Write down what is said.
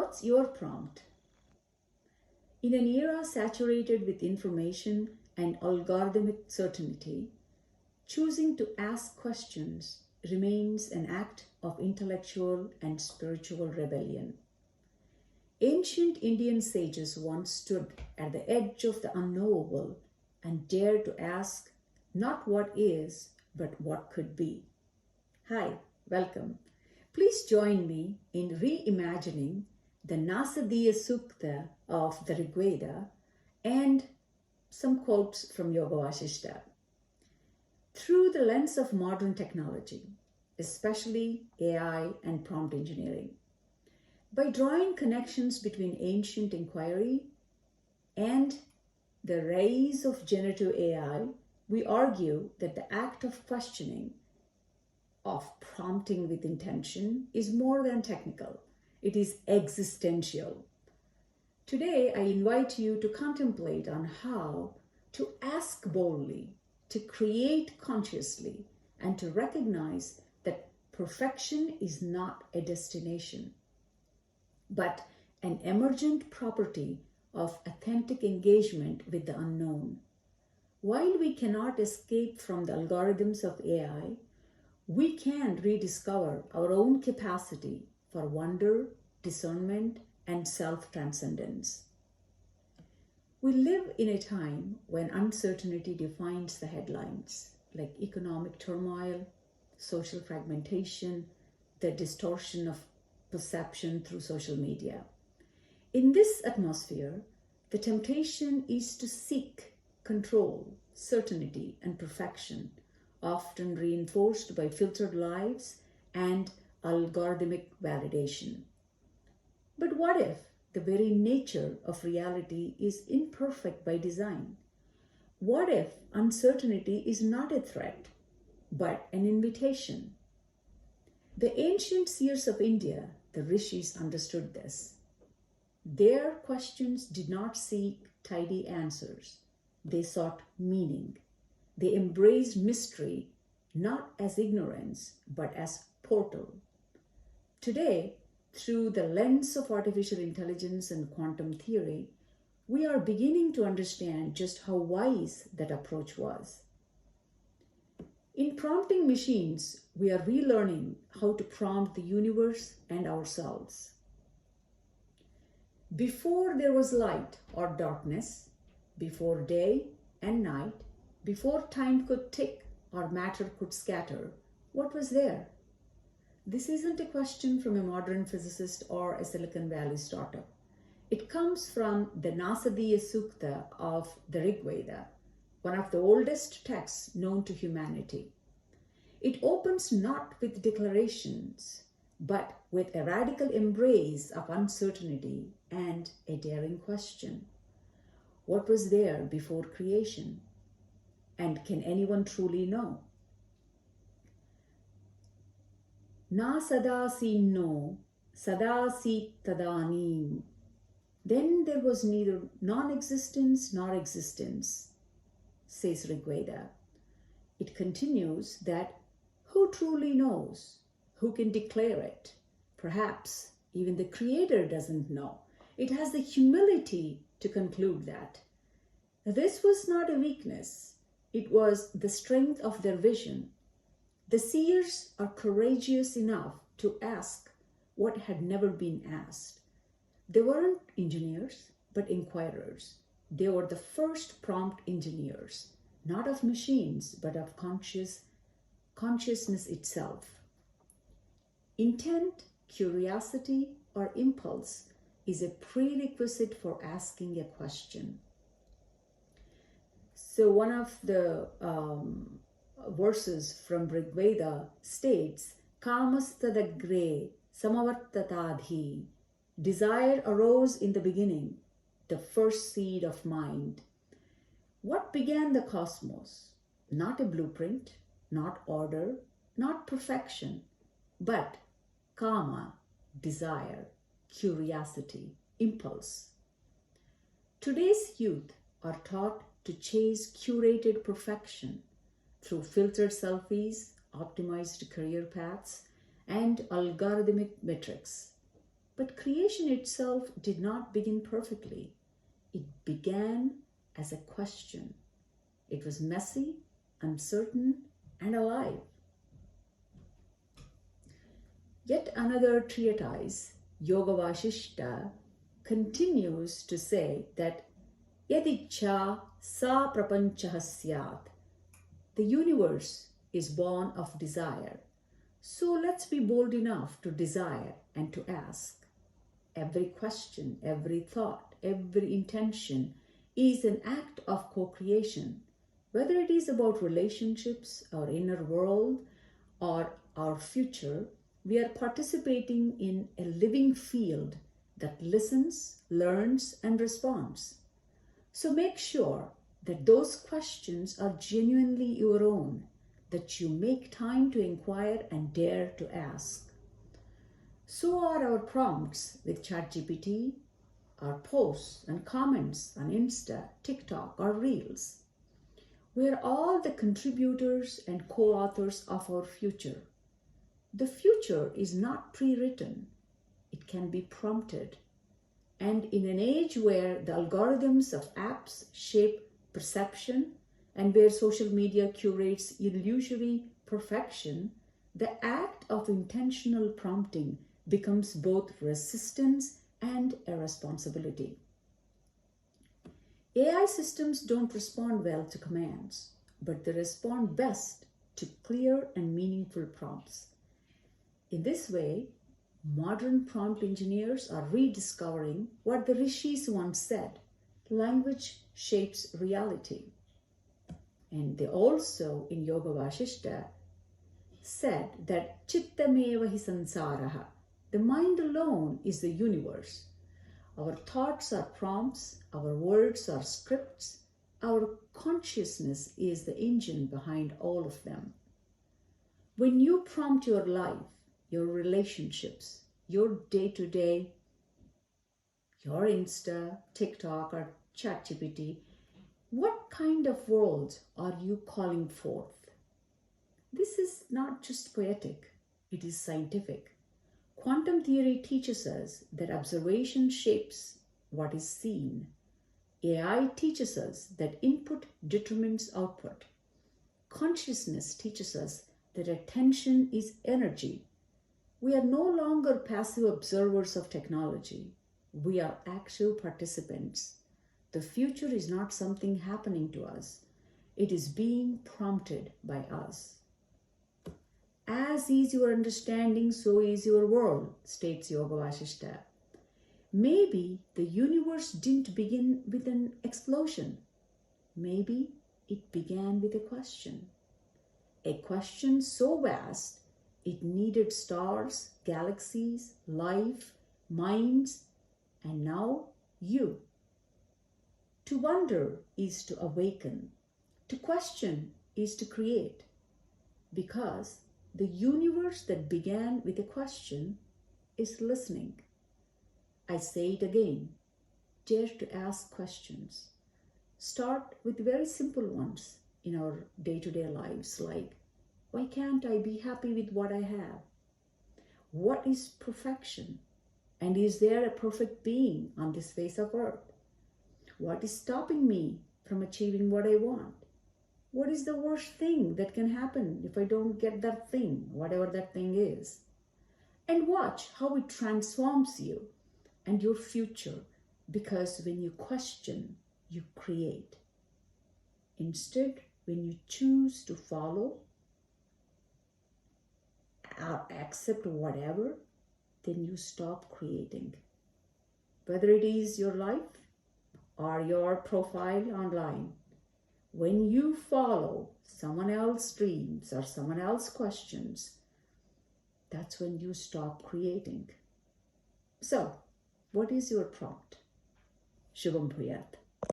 What's your prompt? In an era saturated with information and algorithmic certainty, choosing to ask questions remains an act of intellectual and spiritual rebellion. Ancient Indian sages once stood at the edge of the unknowable and dared to ask not what is, but what could be. Hi, welcome. Please join me in reimagining the Nasadiya Sukta of the Rig Veda and some quotes from Yoga Vasishta. Through the lens of modern technology, especially AI and prompt engineering, by drawing connections between ancient inquiry and the rise of generative AI, we argue that the act of questioning, of prompting with intention, is more than technical. It is existential. Today, I invite you to contemplate on how to ask boldly, to create consciously, and to recognize that perfection is not a destination, but an emergent property of authentic engagement with the unknown. While we cannot escape from the algorithms of AI, we can rediscover our own capacity for wonder, discernment, and self-transcendence. We live in a time when uncertainty defines the headlines, like economic turmoil, social fragmentation, the distortion of perception through social media. In this atmosphere, the temptation is to seek control, certainty, and perfection, often reinforced by filtered lives and algorithmic validation. But what if the very nature of reality is imperfect by design? What if uncertainty is not a threat, but an invitation? The ancient seers of India, the rishis, understood this. Their questions did not seek tidy answers. They sought meaning. They embraced mystery not as ignorance, but as portal. Today, through the lens of artificial intelligence and quantum theory, we are beginning to understand just how wise that approach was. In prompting machines, we are relearning how to prompt the universe and ourselves. Before there was light or darkness, before day and night, before time could tick or matter could scatter, what was there? This isn't a question from a modern physicist or a Silicon Valley startup. It comes from the Nasadiya Sukta of the Rig Veda, one of the oldest texts known to humanity. It opens not with declarations, but with a radical embrace of uncertainty and a daring question. What was there before creation? And can anyone truly know? Na sadasi no, sadasi tadanim. Then there was neither non-existence nor existence, says Rig Veda. It continues that who truly knows? Who can declare it? Perhaps even the Creator doesn't know. It has the humility to conclude that. This was not a weakness. It was the strength of their vision. The seers are courageous enough to ask what had never been asked. They weren't engineers, but inquirers. They were the first prompt engineers, not of machines, but of consciousness itself. Intent, curiosity, or impulse is a prerequisite for asking a question. So one of the verses from Rig Veda states, Kamastadagre samavartatadhi. Desire arose in the beginning, the first seed of mind. What began the cosmos? Not a blueprint, not order, not perfection, but kama, desire, curiosity, impulse. Today's youth are taught to chase curated perfection through filtered selfies, optimized career paths, and algorithmic metrics. But creation itself did not begin perfectly. It began as a question. It was messy, uncertain, and alive. Yet another treatise, Yoga Vashishta, continues to say that Yadicha sa prapanchaha syat. The universe is born of desire. So let's be bold enough to desire and to ask. Every question, every thought, every intention is an act of co-creation. Whether it is about relationships, our inner world, or our future, we are participating in a living field that listens, learns, and responds. So make sure that those questions are genuinely your own, that you make time to inquire and dare to ask. So are our prompts with ChatGPT, our posts and comments on Insta, TikTok, or Reels. We are all the contributors and co-authors of our future. The future is not pre-written. It can be prompted. And in an age where the algorithms of apps shape perception and where social media curates illusory perfection, the act of intentional prompting becomes both resistance and a responsibility. AI systems don't respond well to commands, but they respond best to clear and meaningful prompts. In this way, modern prompt engineers are rediscovering what the rishis once said: language shapes reality. And they also, in Yoga Vashishta, said that chittameva hi sansaraha, the mind alone is the universe. Our thoughts are prompts, our words are scripts, our consciousness is the engine behind all of them. When you prompt your life, your relationships, your day-to-day, your Insta, TikTok, or ChatGPT, what kind of world are you calling forth? This is not just poetic, it is scientific. Quantum theory teaches us that observation shapes what is seen. AI teaches us that input determines output. Consciousness teaches us that attention is energy. We are no longer passive observers of technology. We are active participants. The future is not something happening to us. It is being prompted by us. As is your understanding, so is your world, states Yoga Vashishta. Maybe the universe didn't begin with an explosion. Maybe it began with a question. A question so vast, it needed stars, galaxies, life, minds, and now you. To wonder is to awaken. To question is to create. Because the universe that began with a question is listening. I say it again. Dare to ask questions. Start with very simple ones in our day-to-day lives, like, why can't I be happy with what I have? What is perfection? And is there a perfect being on this face of earth? What is stopping me from achieving what I want? What is the worst thing that can happen if I don't get that thing, whatever that thing is? And watch how it transforms you and your future, because when you question, you create. Instead, when you choose to follow or accept whatever, then you stop creating. Whether it is your life or your profile online, when you follow someone else's dreams or someone else's questions, that's when you stop creating. So, what is your prompt? Shubham Bhuyat.